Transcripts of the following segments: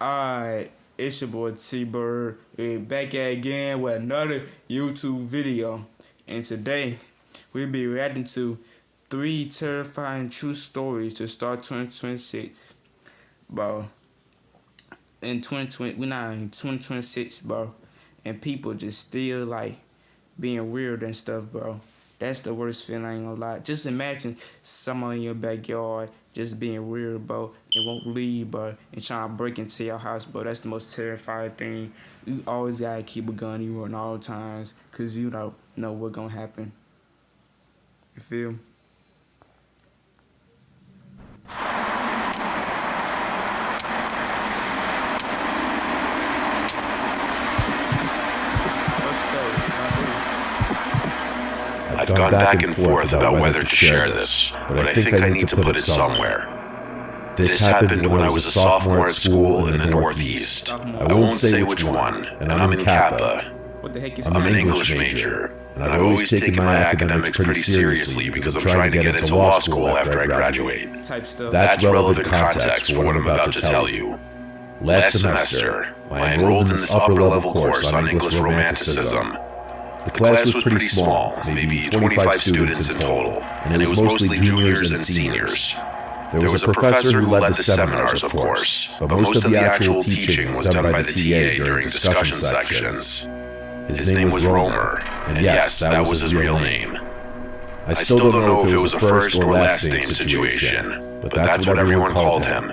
Alright, it's your boy T-Bird. We're back at again with another YouTube video. And today, we'll be reacting to 3 terrifying true stories to start 2026. Bro, in 2020, we're not in 2026, bro. And people just still like being weird and stuff, bro. That's the worst feeling, I ain't gonna lie. Just imagine someone in your backyard just being weird, bro, and won't leave, bro, and trying to break into your house, bro. That's the most terrifying thing. You always gotta keep a gun you on all times, cause you don't know what's gonna happen. You feel? I've gone back and forth about whether to share this, but I think I need to put it somewhere. This happened when I was a sophomore at school in the Northeast. I won't say which one, and I'm in Kappa. What the heck is I'm an English major, and I've always taken my academics pretty seriously because I'm trying to get into law school after I graduate. type stuff? That's relevant context for what I'm about to tell you. Last semester, I enrolled in this upper-level course on English Romanticism. The class was pretty small, maybe 25 students in total, and it was mostly juniors and seniors. There was a professor who led the seminars, of course, but most of the actual teaching was done by the TA during discussion sections. His name was Romer, and yes, that was his real name. I still don't know if it was a first or last name situation, but that's what everyone called him.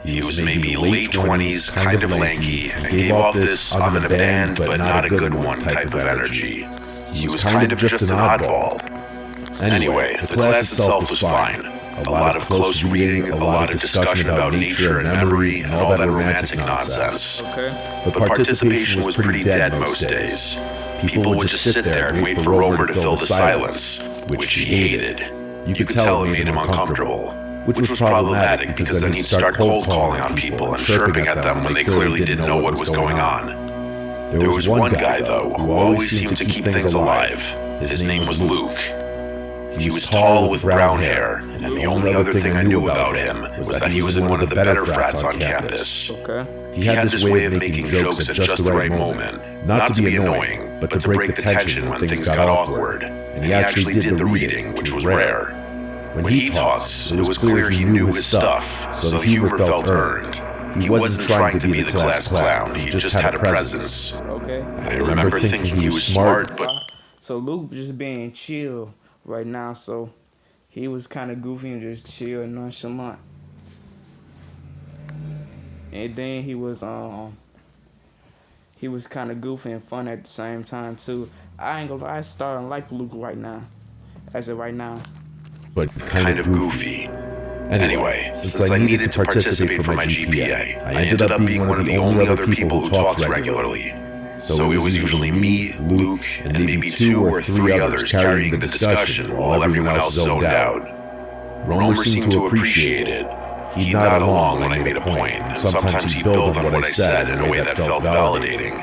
He was maybe late 20s, kind of lanky, and gave off this I'm in a band but not a good one type of energy. He was kind of just an oddball. Anyway, the class itself was fine. A lot of close reading, a lot of discussion about nature and memory, and all that romantic nonsense. Okay. But participation was pretty dead most days. People would just sit there and wait for Romer to fill the silence, which he hated. You could tell it made him uncomfortable. Which was problematic because then he'd start cold calling on people and chirping at them when they clearly didn't know what was going on. There was one guy, though, who always seemed to keep things alive. His name was Luke. He was tall with brown hair, and the only other thing I knew about him was that he was in one of the better frats on campus. Okay. He had this way of making jokes at just the right moment, not to be annoying, but to break the tension when things got awkward, and he actually did the reading, which was rare. When he talked, it was clear he knew his stuff, so the humor felt earned. He wasn't trying to be the class clown, he just had a presence. Okay. I remember thinking he was smart, but... So Luke just being chill right now, so he was kind of goofy and just chill and nonchalant. And then he was kind of goofy and fun at the same time too. I ain't gonna lie, I starting to like Luke right now, as of right now. But kind of goofy. Anyway, since I needed to participate for my GPA, I ended up being one of the only other people who talked regularly. So it was usually me, Luke, and maybe 2 or 3 others carrying the discussion while everyone else zoned out. Romer seemed to appreciate it. He'd nod along when I made a point, and sometimes he'd build on what I said in a way that felt validating.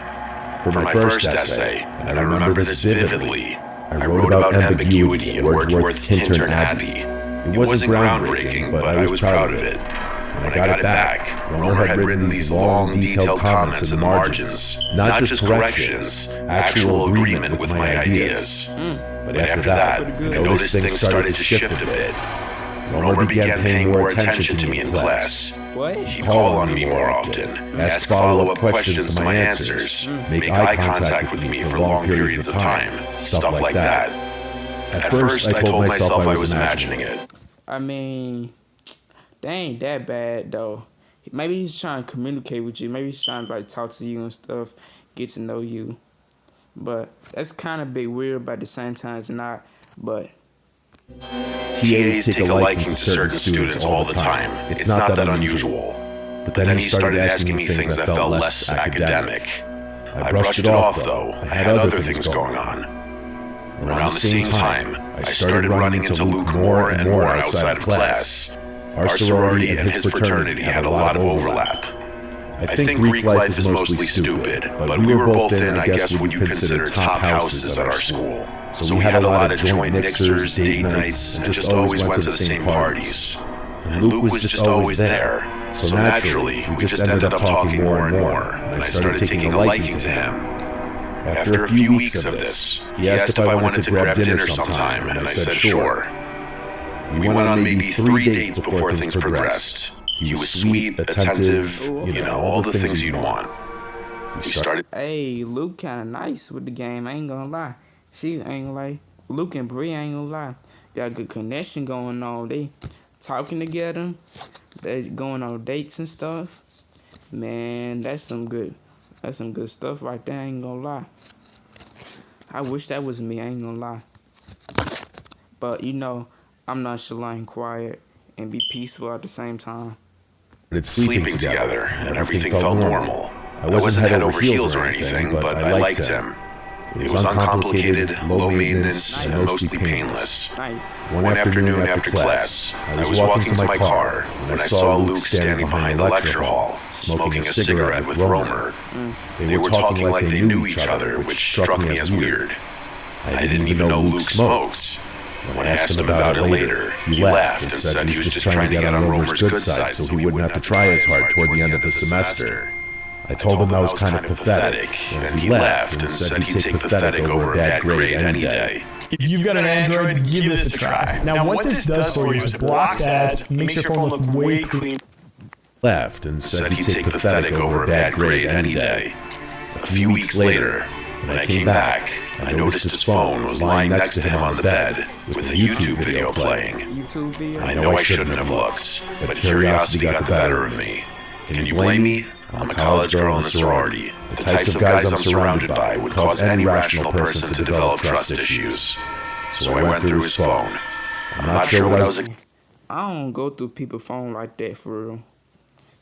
For my first essay, and I remember this vividly, I wrote about ambiguity in Wordsworth's Tintern Abbey. It wasn't groundbreaking, but I was proud of it. When I got it back, Romer had written these long, detailed comments in the margins, not just corrections, actual agreement with my ideas. But after that, I noticed things started to shift a bit. Romer began paying more attention to me in class. He'd call on me more often, ask follow-up questions to my answers, make eye contact with me for long periods of time, stuff like that. At first, I told myself I was imagining it. I mean, they ain't that bad though. Maybe he's trying to communicate with you. Maybe he's trying to like talk to you and stuff, get to know you. But that's kind of bit weird, but at the same time it's not. But TAs take a liking to certain students all the time. It's not that unusual. But then he started asking me things that felt less academic. I brushed it off though. I had other things going on. Around the same time, I started running into Luke more and more outside of class. Our sorority and his fraternity had a lot of overlap. I think Greek life is mostly stupid, but we were both in, I guess, what you consider top houses at our school. So we had a lot of joint mixers, date nights, and just always went to the same parties. And Luke was just always there. So naturally, we just ended up talking more and more, and I started taking a liking to him. After a few weeks of this, he asked if I wanted to grab dinner sometime, and I said sure. We went on maybe 3 dates before things progressed. He was sweet, attentive, all the things you'd want. We started. Hey, Luke kind of nice with the game. I ain't gonna lie. She ain't gonna lie. Luke and Bree ain't gonna lie. Got a good connection going on. They talking together. They going on dates and stuff. Man, that's some good stuff right there. I ain't gonna lie. I wish that was me. I ain't gonna lie. But I'm nonchalant and quiet and be peaceful at the same time. It's sleeping together, and everything felt normal. I wasn't head over heels or anything, but I liked him. It was uncomplicated, low maintenance, and mostly painless. Nice. One afternoon after class, I was walking to my car when I saw Luke standing behind the lecture hall, smoking a cigarette with Romer. They were talking like they knew each other, which struck me as weird. I didn't even know Luke smoked. When I asked him about it later, he laughed and said he was just trying to get on Romer's good side so he wouldn't have to try as hard toward the end of the semester. I told him that was kind of pathetic, and he laughed and said he'd take pathetic over a bad grade any day. If you've got an Android, give this a try. Now what this does for you is it blocks ads, makes your phone look way cleaner. Laughed and said he'd take pathetic over a bad grade any day. A few weeks later, when I came back, I noticed his phone was lying next to him on the bed with a YouTube video playing. I know I shouldn't have looked, but curiosity got the better of me. Can you blame me? I'm a college girl in a sorority. The types of guys I'm surrounded by would cause any rational person to develop trust issues. So I went through his phone. I'm not sure what I was. I don't go through people's phone like that for real.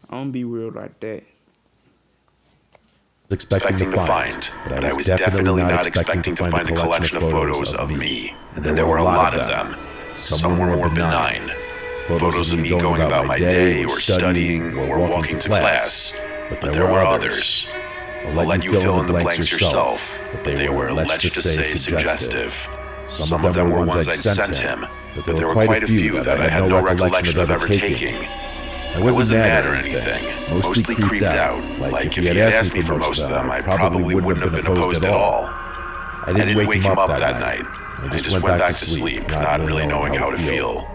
I don't be weird like that. Expecting to find, but I was definitely not expecting to find a collection of photos of me. And there were a lot of them. Some were more benign. Photos of me going about my day, or studying, or walking to class. But there were others. I'll let you fill in the blanks yourself, but they were, let's just say, suggestive. Some of them were ones I'd sent him, but there were quite a few that I had no recollection of ever taking. I wasn't mad or anything, mostly creeped out. Like, if he had asked me for most of them, I probably wouldn't have been opposed at all. I didn't wake him up that night. I just went back to sleep, not really knowing how to feel.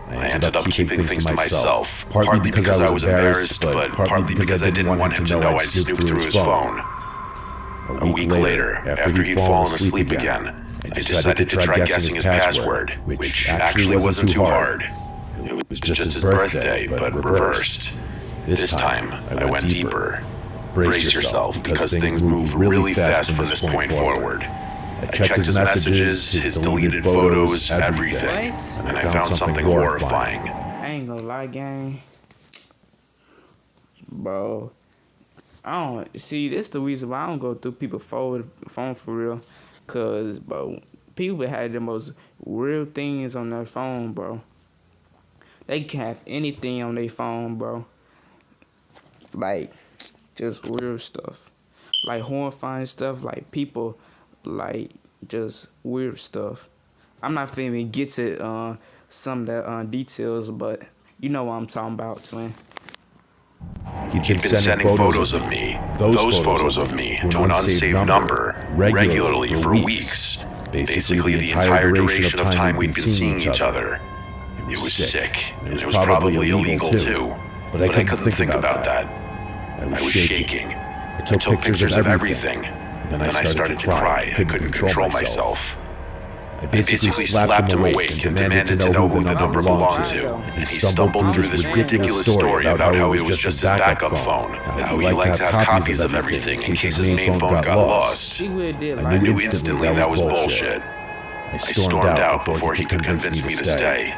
I ended up keeping things to myself, partly because I was embarrassed, but partly because I didn't want him to know I'd snooped through his phone. A week later, after he'd fallen asleep again, I decided to try guessing his password, which actually wasn't too hard. It was just his birthday, but reversed. This time, I went deeper. Brace yourself, because things move really fast from this point forward. I checked his messages, his deleted photos, everything, and I found something horrifying. I ain't gonna lie, gang. Bro, I don't see. This the reason why I don't go through people's phone for real. Cause, bro, people had the most real things on their phone, bro. They can have anything on their phone, bro. Like, just real stuff. Like horrifying stuff. Like people, like just weird stuff. I'm not finna get to some of the details, but you know what I'm talking about, twin. He'd been sending photos of me, those photos of me, to an unsaved number, regularly for weeks. Basically the entire duration of time we'd been seeing each other. It was sick, and it was probably illegal too, but I couldn't think about that. I was shaking. I took pictures of everything, and then I started to cry. I couldn't control myself. I basically slapped him awake and demanded to know who the number belonged to, and he stumbled through this ridiculous story about how it was just his backup phone, how he liked to have copies of everything in case his main phone got lost. I knew instantly that was bullshit. I stormed out before he could convince me to stay.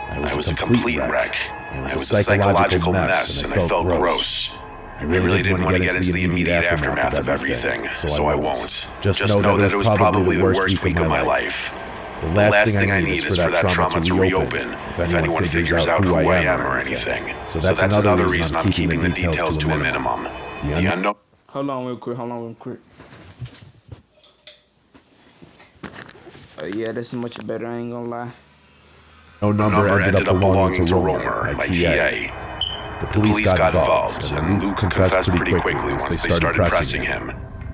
I was a complete wreck. I was a psychological mess, and I felt gross. I really didn't want to get into the immediate aftermath of everything, so I won't. Just know that it was probably the worst week of my life. The last thing I need is for that trauma to reopen, if anyone figures out who I am or anything. So that's another reason I'm keeping the details to a minimum. The unknown. Hold on real quick. Yeah, this is much better, I ain't gonna lie. No number ended up belonging to Romer, my TA. The police got involved, and Luke confessed pretty quickly once they started pressing him.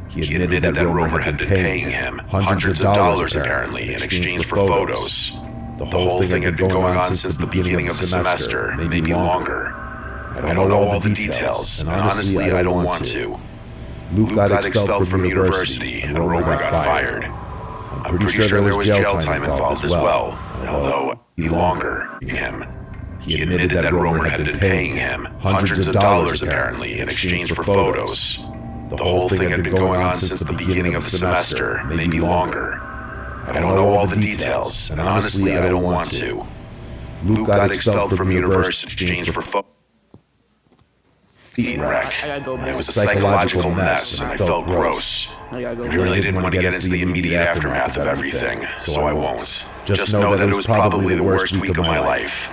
He admitted that Romer had been paying him hundreds of dollars apparently in exchange for photos. The whole thing had been going on since the beginning of the semester, maybe longer. I don't know all the details, and honestly, I don't want to. Luke got expelled from university, and Romer got fired. I'm pretty sure there was jail time involved as well, although longer him. He admitted that Romer had been paying him hundreds of dollars apparently in exchange for photos. The whole thing had been going on since the beginning of the semester, maybe longer. I don't know all the details, and honestly, I don't want to. Luke got expelled from university in exchange for photos. Wreck. It was a psychological mess, and I felt gross. I really didn't want to get into the immediate aftermath of everything, so I won't. Just know that it was probably the worst week of my life.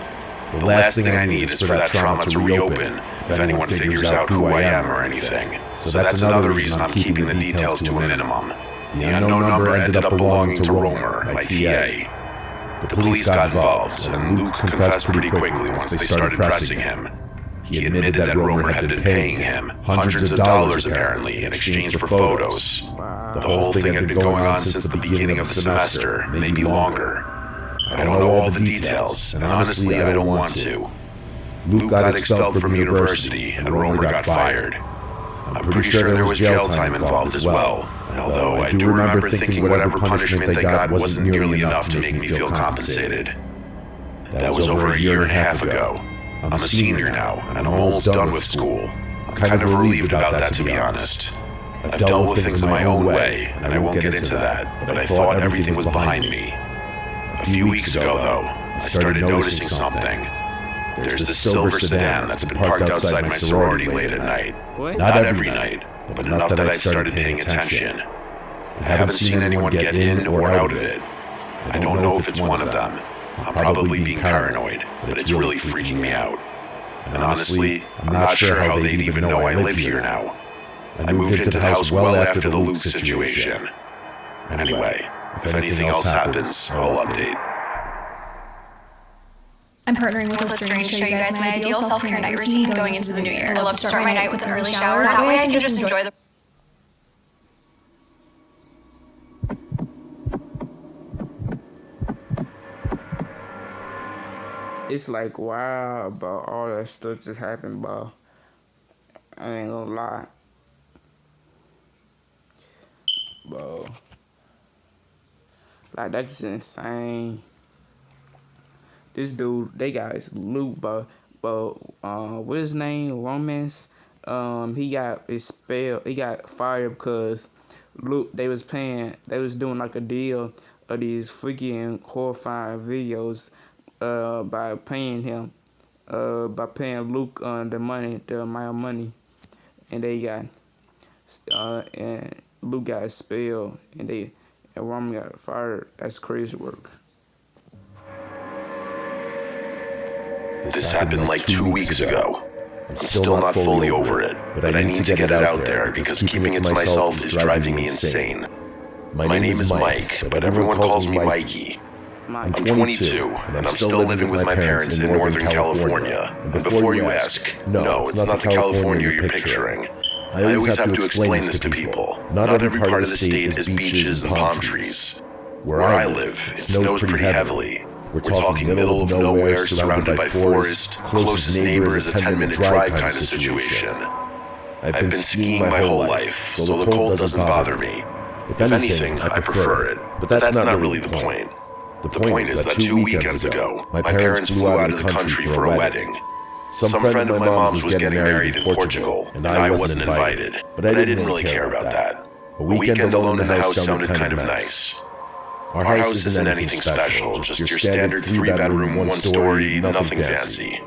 The last thing I need is for that trauma to reopen if anyone figures out who I am or anything. So that's another reason I'm keeping the details to a minimum. The unknown number ended up belonging to Romer, my TA. The police got involved, and Luke confessed pretty quickly once they started pressing him. He admitted that Romer had been paying him hundreds of dollars apparently in exchange for photos. The whole thing had been going on since the beginning of the semester, maybe longer. I don't know all the details, and honestly, I don't want to. Luke got expelled from university, and Romer got fired. I'm pretty sure there was jail time involved as well, although I do remember thinking whatever punishment they got wasn't nearly enough to make me feel compensated. That was over a year and a half ago. I'm a senior now, and I'm almost done with school. I'm kind of relieved about that, to be honest. I've dealt with things in my own way, and I won't get into that, but I thought everything was behind me. A few weeks ago, though, I started noticing something. There's this silver sedan that's been parked outside my sorority late at night. Not every night, but enough that I've started paying attention. I haven't seen anyone get in or out of it. I don't know if it's one of them. I'm probably being paranoid, but it's really freaking me out. And honestly, I'm not sure how they'd even know I live here now. I moved into the house well after the Luke situation. Anyway, if anything else happens, I'll update. I'm partnering with Listerine to show you guys my ideal self-care night routine going into the new year. I love to start my night with an early shower. That way I can just enjoy the... It's like, wow, bro, all that stuff just happened, bro. I ain't gonna lie. Bro. Like, that's just insane. This dude, they got his loot, bro. What's his name? Romance. He got expelled. He got fired because Luke, they was doing like a deal of these freaking horrifying videos by paying Luke the amount of money, and they got and Luke got expelled, and Roman got fired. That's crazy work. This happened like 2 weeks ago. I'm still not fully over it, but I need to get it out there because keeping it to myself is driving me insane. My name is Mike, but everyone calls me Mikey. I'm 22, and I'm still living with my parents in Northern California. And before you ask, no, it's not the California you're picturing. I always have to explain this to people. Not every part of the state is beaches and palm trees. Where I live, it snows pretty heavily. We're talking middle of nowhere, surrounded by forest, closest neighbor is a 10-minute drive kind of situation. I've been skiing my whole life, so the cold doesn't bother me. If anything, I prefer it, but that's not really the point. The point is that 2 weekends ago, my parents flew out of the country for a wedding. Some friend of my mom's was getting married in Portugal, and I wasn't invited, but I didn't really care about that. A weekend alone in the house sounded kind of nice. Our house isn't anything special, just your standard 3-bedroom, 1-story, nothing fancy.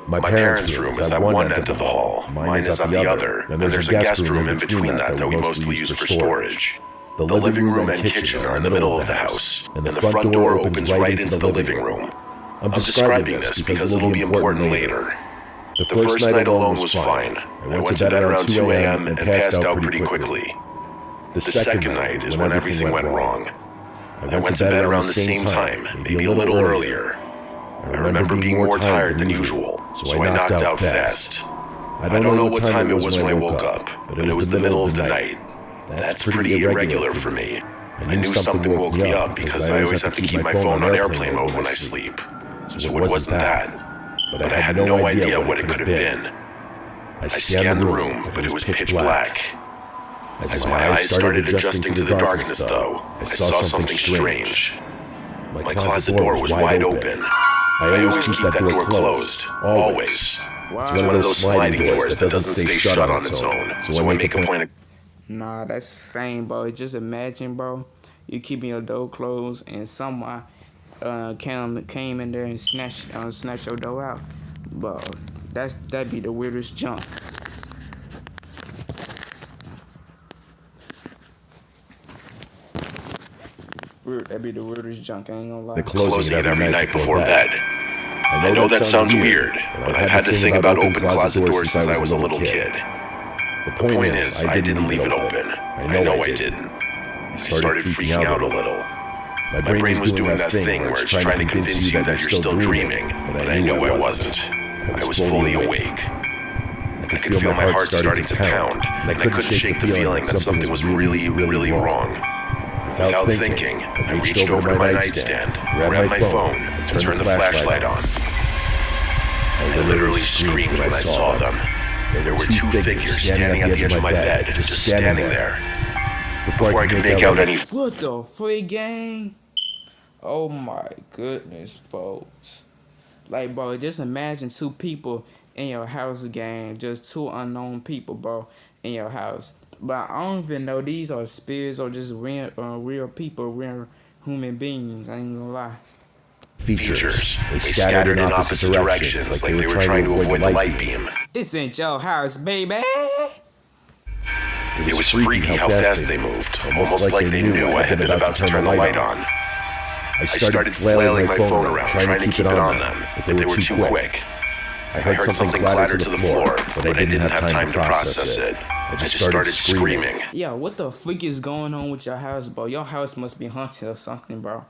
My parents' room is at one end of the hall, mine is at the other, and there's a guest room in between that we mostly use for storage. The living room and kitchen are in the middle of the house, and the front door opens right into the living room. I'm describing this because it'll be important later. The first night alone was fine. I went to bed around 2 a.m. and passed out pretty quickly. The second night is when everything went wrong. I went to bed around the same time, maybe a little earlier. I remember being more tired than usual, so I knocked out fast. I don't know what time it was when I woke up, but it was the middle of the night. That's pretty irregular for me. I knew something woke me up because I always have to keep my phone on airplane mode when I sleep. So it wasn't that, but I had no idea what it could have been. I scanned the room, but it was pitch black. As my eyes started adjusting to the darkness, though, I saw something strange. My closet door was wide open. I always keep that door closed, always. It's one of those sliding doors that doesn't stay shut on its own, so I make a point of... Nah, that's the same, bro. Just imagine, bro, you keeping your door closed and someone came in there and snatched your door out. Bro, that'd be the weirdest junk. That'd be the weirdest junk, I ain't gonna lie. Closing it every night before bed. I know that sounds weird, but I've had to think about open closet doors since I was a little kid. The point is, I didn't leave it open. I know I didn't. I started freaking out a little. My brain was doing that thing where it's trying to convince you that you're still dreaming, but I knew I wasn't. I was fully awake. I could feel my heart starting to pound, and I couldn't shake the feeling that something was really, really wrong. Without thinking, I reached over to my nightstand, grabbed my phone, and turned the flashlight on. I literally screamed when I saw them. There were two figures standing at the edge of my bed, just standing there. Before I could make out any... What the freak, gang? Oh my goodness, folks. Like, bro, just imagine two people in your house, gang. Just two unknown people, bro, in your house. But I don't even know these are spirits or just real people, real human beings. I ain't gonna lie. Features. They scattered in opposite directions like they were trying to avoid the light beam. This ain't your house, baby. It was freaky how fast they moved, almost like they knew I had been about to turn the light on. I started flailing my phone around, trying to keep it on them, but they were too quick. I heard something clatter to the floor, but I didn't have time to process it. I just started screaming. Yo, what the freak is going on with your house, bro? Your house must be haunted or something, bro.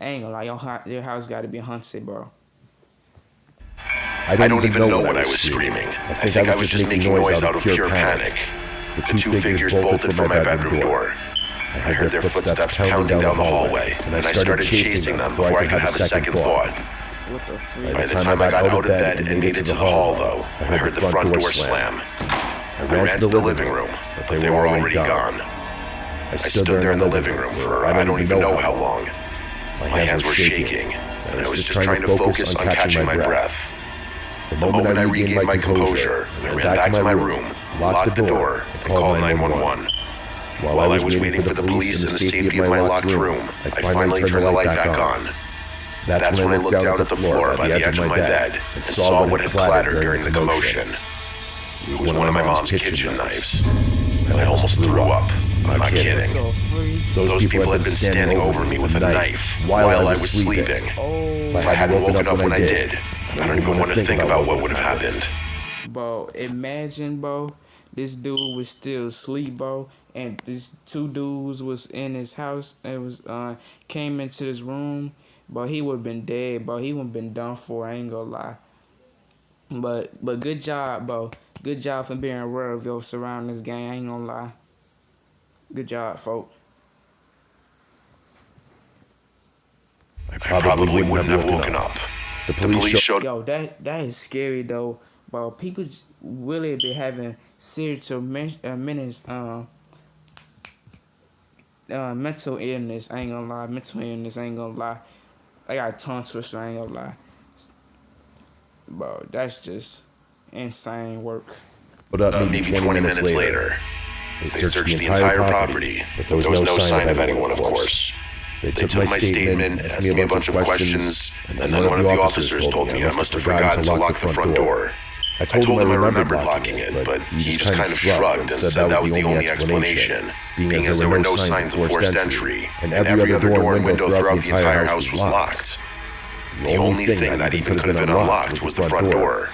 I ain't gonna lie, your house gotta be haunted, bro. I don't even know what I was screaming. I think I was just making noise out of pure panic. The two figures bolted from my bedroom door. I heard their footsteps pounding down the hallway, and I started chasing them before I could have a second thought. What the freak? By the time I got out of bed and made it to the hall, though, I heard the front door slam. I ran to the living room, but they were already gone. I stood there in the living room for I don't even know how long. My hands were shaking, and I was just trying to focus on catching my breath. The moment I regained my composure, I ran back to my room, locked the door, and called 911. While I was waiting for the police in the safety of my locked room, I finally turned the light back on. That's when I looked down at the floor by the edge of my bed and saw what had clattered during the commotion. It was one of my mom's kitchen knives, and I almost threw up. I'm not kidding. Those people had been standing over me with a knife while I was sleeping. If I hadn't woken up when I did, I don't even want to think about what would have happened. Bro, imagine, bro, this dude was still asleep, bro, and these two dudes was in his house and was came into his room, but he would have been dead, bro. He would have been done for, I ain't gonna lie. But good job, bro. Good job for being aware of your surroundings, gang. I ain't gonna lie. Good job, folk. I probably wouldn't have woken up. The police showed... Yo, that is scary, though. Bro, people really be having serious mental illness. I ain't gonna lie. Mental illness, I ain't gonna lie. I got a tongue twister, I ain't gonna lie. Bro, that's just insane work. But maybe 20 minutes later, they searched the entire property, but there was no sign of anyone, of course. They took my statement, asked me a bunch of questions, and then one of the officers told me I must have forgotten to lock the front door. I told him I remembered locking it, but he just kind of shrugged and said that was the only explanation, being as there were no signs of forced entry, and every other door and window throughout the entire house was locked. The only thing that even could have been unlocked was the front door.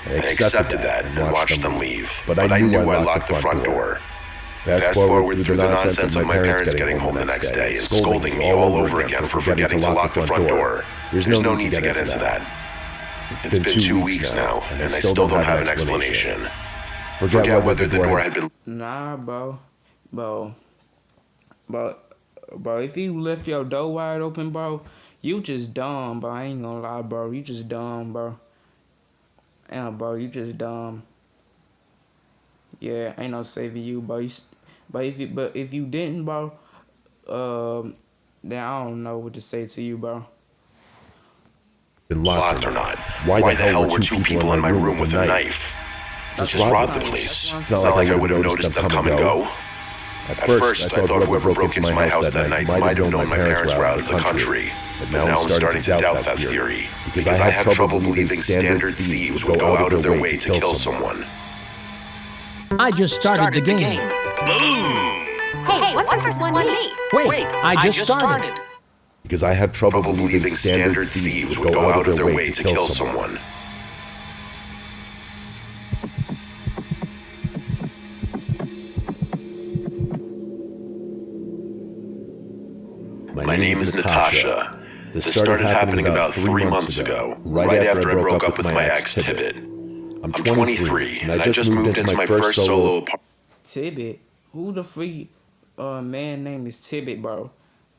I accepted that and watched them leave, but I knew I locked the front door. Fast forward through the nonsense of my parents getting home the next day and scolding me all over again for forgetting to lock the front door. There's no need to get into that. It's been 2 weeks now, and I still don't have an explanation. Forget whether the door had been... Nah, bro. If you left your door wide open, bro, you just dumb, bro. I ain't gonna lie, bro. You just dumb, bro. Yeah, bro, you just dumb. Yeah, ain't no saving you, bro. But if you didn't, bro, then I don't know what to say to you, bro. Been locked or not? Why the hell were two people in my room with a knife? Just robbed the place. It's not like I would have noticed them come and go. At first, I thought whoever broke into my house that night might have known my parents were out of the country. But now I'm starting to doubt that theory, because I have trouble believing standard thieves would go out of their way to kill someone. I just started the game. Boom! Hey, 1 versus 1 me. Wait, I just started. Because I have trouble believing standard thieves would go out of their way to kill someone. My name is Natasha. This started happening about 3 months ago, right after I broke up with my ex, Tibbet. I'm 23, and I just moved into my first solo apartment. Tibbet? Who the freak man name is Tibbet, bro?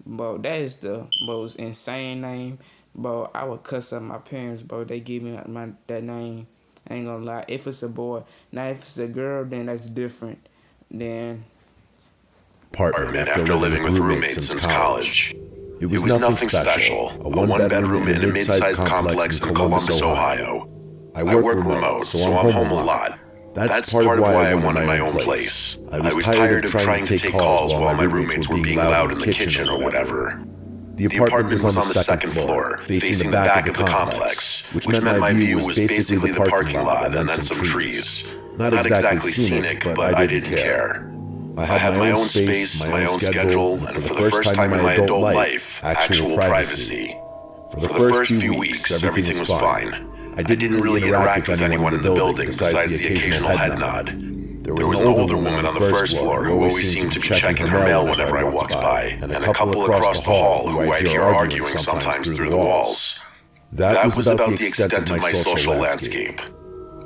Bro, that is the most insane name. Bro, I would cuss up my parents, bro. They give me that name. I ain't gonna lie. If it's a boy. Now, if it's a girl, then that's different. Then... apartment after living with roommates since college. It was nothing special. A one-bedroom in a mid-sized complex in Columbus, Ohio. I work remote, so I'm home a lot. That's part of why I wanted my own place. I was tired of trying to take calls while my roommates were being loud in the kitchen or whatever. The apartment was on the second floor, facing the back of the complex, which meant my view was basically the parking lot and then some trees. Not exactly scenic, but I didn't care. I had my own space, my own schedule, and for the first time in my adult life, actual privacy. For the first few weeks, everything was fine. I didn't really interact with anyone in the building besides the occasional head nod. There was an older woman on the first floor who always seemed to be checking her mail whenever I walked by, and a couple across the hall who I'd hear arguing sometimes through the walls. That was about the extent of my social landscape.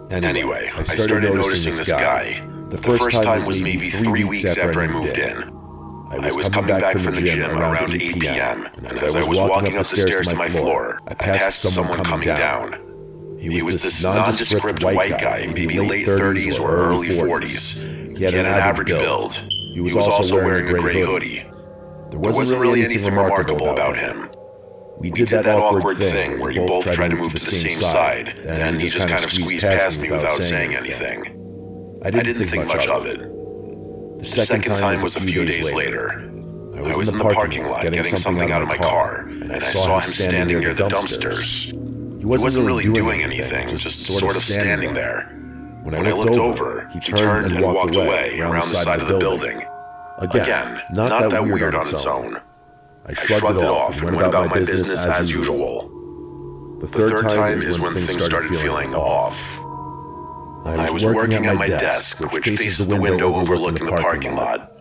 Anyway, I started noticing this guy. The first time was maybe 3 weeks after I moved in. I was coming back from the gym around 8 p.m., and as I was walking up the stairs to my floor, I passed someone coming down. He was this nondescript white guy, maybe late 30s or early 40s. He had an average build. He was also wearing a gray hoodie. There wasn't really anything remarkable about him. We did that awkward thing where you both tried to move to the same side, then he just kind of squeezed past me without saying anything. I didn't think much of it. The second time was a few days later. I was in the parking lot getting something out of my car, and I saw him standing near the dumpsters. He wasn't really doing anything, just sort of standing there. When I looked over, he turned and walked away around the side of the building. Again, not that weird on its own. I shrugged it off and went about my business as usual. The third time is when things started feeling off. I was working at my desk, which faces the window overlooking the parking lot.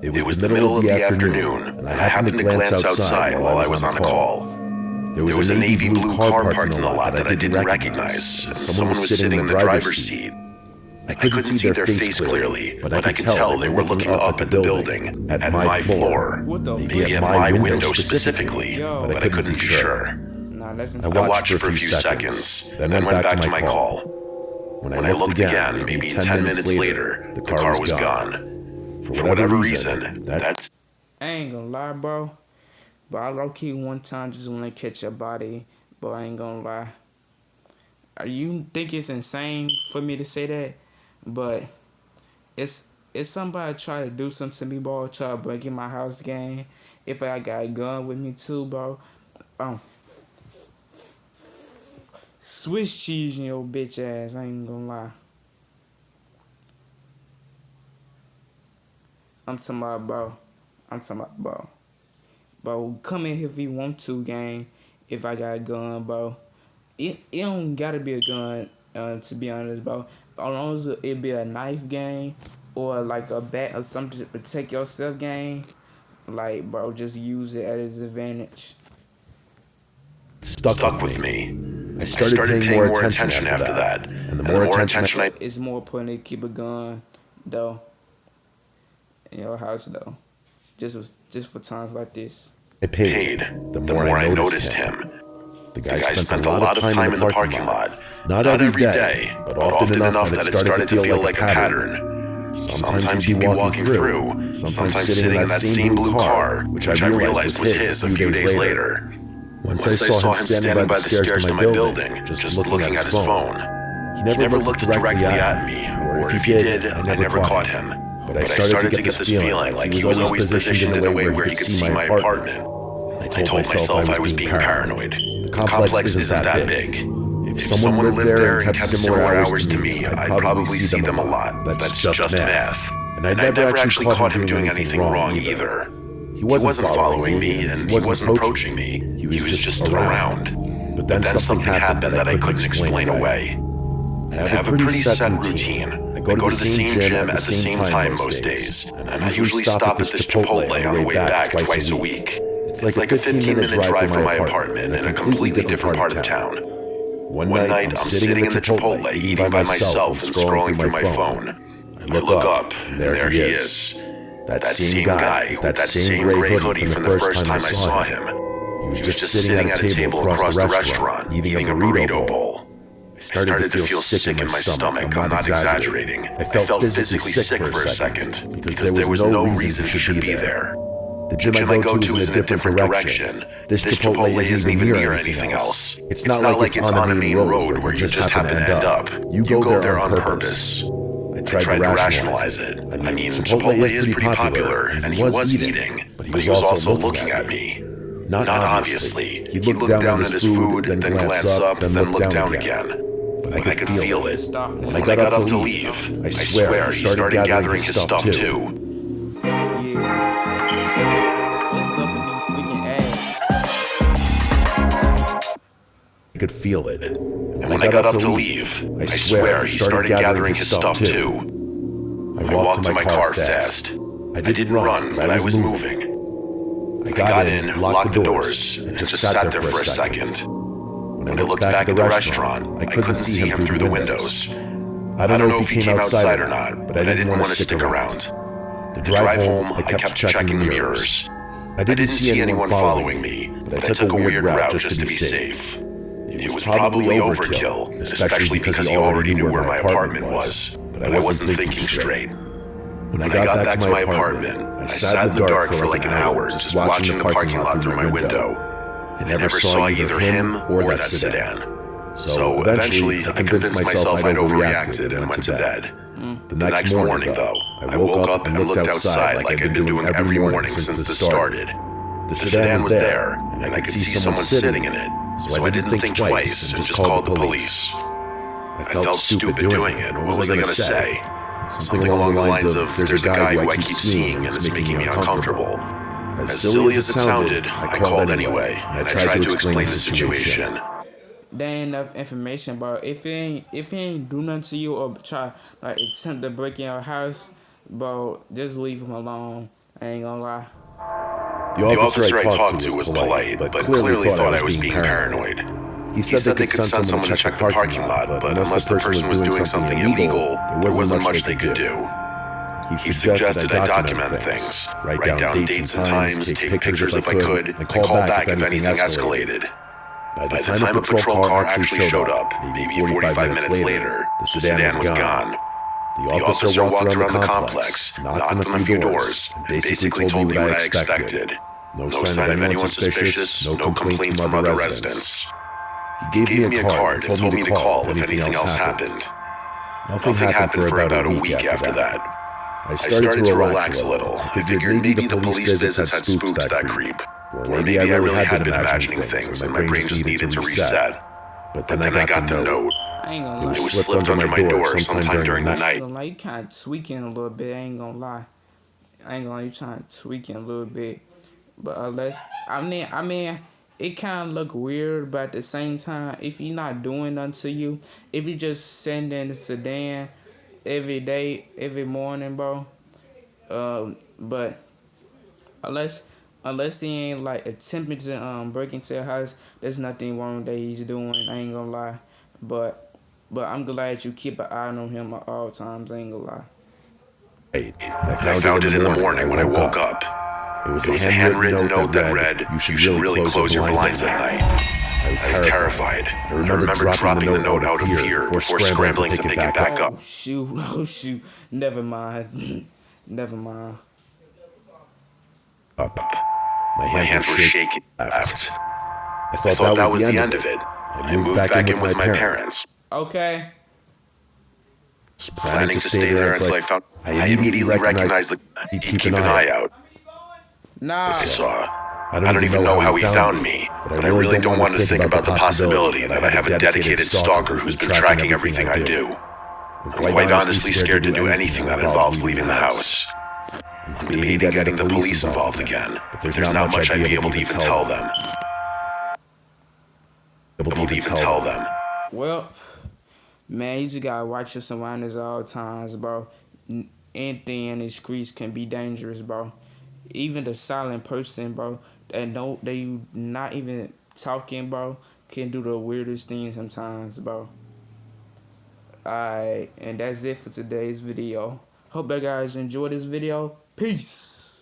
It was the middle of the afternoon, and I happened to glance outside while I was on a call. There was a navy blue car parked in the lot that I didn't recognize, and someone was sitting in the driver's seat. I couldn't see their face clearly, but I could tell they were looking up at the building, at my floor, maybe at my window specifically, but I couldn't be sure. I watched for a few seconds, then went back to my call. When I looked again, maybe 10 minutes later, the car was gone. For whatever reason, that's... I ain't gonna lie, bro. But I low-key one time just want to catch your body. But I ain't gonna lie. You think it's insane for me to say that? But it's somebody try to do something to me, bro. Try to break in my house game. If I got a gun with me too, bro. Swiss cheese in your bitch ass. I ain't gonna lie. I'm talking about, bro. Bro, come in here if you want to, gang. If I got a gun, bro. It don't gotta be a gun, to be honest, bro. As long as it be a knife, gang, or like a bat or something to protect yourself, gang. Like, bro, just use it at its advantage. Stuck with me. I started paying more attention after that. And the more attention I... It's more important to keep a gun, though, in your house, though. Just for times like this. I paid, the more I noticed him. The guy spent a lot of time in the parking lot. Not every day, but often enough that it started to feel like a pattern. Sometimes he'd be walking through, sometimes sitting in that same blue car, which I realized was his a few days later. Once I saw him standing by the stairs to my building, just looking at his phone. He never looked directly at me, or if he did, I never caught him. But I started to get this feeling like he was always positioned in a way where he could see my apartment. I told myself I was being paranoid. The complex isn't that big. If someone lived there and kept similar hours to me, I'd probably see them a lot. That's just math. And I never actually caught him doing anything wrong either. He wasn't following me, and he wasn't approaching me. He was just around. But then something happened that I couldn't explain away. I have a pretty set routine. I go to the same gym at the same time most days, and I usually stop at this Chipotle on the way back twice a week. It's like a 15-minute drive from my apartment in a completely different part of town. One night, I'm sitting in the Chipotle eating by myself and scrolling through my phone. I look up, and there he is. That same guy with that same gray hoodie from the first time I saw him. He was just sitting at a table across the restaurant, eating a burrito bowl. I started to feel sick in my stomach, I'm not exaggerating. I felt physically sick for a second, because there was no reason he should be there. The gym I go to is in a different direction. This Chipotle isn't even near anything else. It's not like it's on a main road where you just happen to end up. You go there on purpose. I tried to rationalize it. I mean, Chipotle is pretty popular, and he was eating, but he was also looking at me. Not obviously. He looked down at his food, then glanced up, then looked down again. But I could feel it. When I got up to leave, I swear he started gathering his stuff too. I could feel it. And when I got up to leave, I swear he started gathering his stuff too. I walked to my car fast. I didn't run, but I was moving. I got in, locked the doors, and just sat there for a second. When I looked back at the restaurant, I couldn't see him through the windows. I don't know if he came outside or not, but I didn't want to stick around. The drive home, I kept checking the mirrors. I didn't see anyone following me, but I took a weird route just to be safe. It was probably overkill, especially because he already knew where my apartment was, but I wasn't thinking straight. When I got back to my apartment, I sat in the dark for like an hour, just watching the parking lot through my window. I never saw either him or that sedan. So eventually, I convinced myself I'd overreacted and went to bed. The next morning, though, I woke up and looked outside like I'd been doing every morning since this started. The sedan was there, and I could see someone sitting in it, so I didn't think twice and just called the police. I felt stupid doing it. What was I gonna say? Something along the lines of, there's a guy who I keep seeing and it's making me uncomfortable. As silly as it sounded, I called anyway, and I tried to explain the situation. There ain't enough information, but if he ain't do nothing to you or try like attempt to break in your house, bro, just leave him alone. I ain't gonna lie. The officer I talked to was polite, but clearly thought I was being paranoid. He said they could send someone to check the parking lot, but unless the person was doing something illegal, there wasn't much they could do. He suggested I document things, write down dates and times, take pictures if I could, and call back if anything escalated. By the time a patrol car actually showed up, maybe 45 minutes later, the sedan was gone. The officer walked around the complex, knocked on a few doors, and basically told me what I expected. No sign of anyone suspicious, no complaints from other residents. He gave me a card and told me to call if anything else happened. Nothing happened for about a week after that. I started to relax a little. I figured maybe the police visits had spooked that creep. Or maybe I really had been imagining things and my brain just needed to reset. But then I got the note. I ain't gonna lie. It was slipped under my door sometime during the night. You kind of tweaking a little bit. I ain't gonna lie. You trying to tweaking a little bit. But unless I mean, it kind of look weird, but at the same time, if you're not doing nothing to you, if you just send in the sedan every day, every morning, bro. But unless unless he ain't like attempting to break into a house, there's nothing wrong that he's doing. I ain't gonna lie, but I'm glad you keep an eye on him at all times. I ain't gonna lie. And I found it in the morning when I woke up. It was a handwritten note that read, "You should really close your blinds at night." I was terrified. I remember dropping the note out of fear before scrambling to pick it back up. Oh shoot, never mind. Never mind. My hands were shaking. Left. I thought that was the end of it. I moved back in with my parents. Okay. Planning to stay there until I found. I immediately recognized the. Keep an eye out. Nah. I saw. I don't even know how he found me, but I really don't want to think about the possibility that I have a dedicated stalker who's been tracking everything I do. I'm quite honestly scared to do anything that involves leaving the house. I'm debating getting the police involved again, but there's not much I'd be able to even tell them. Well, man, you just gotta watch your surroundings at all times, bro. Anything in the streets can be dangerous, bro. Even the silent person, bro, that you not even talking, bro, can do the weirdest things sometimes, bro. Alright, and that's it for today's video. Hope you guys enjoyed this video. Peace.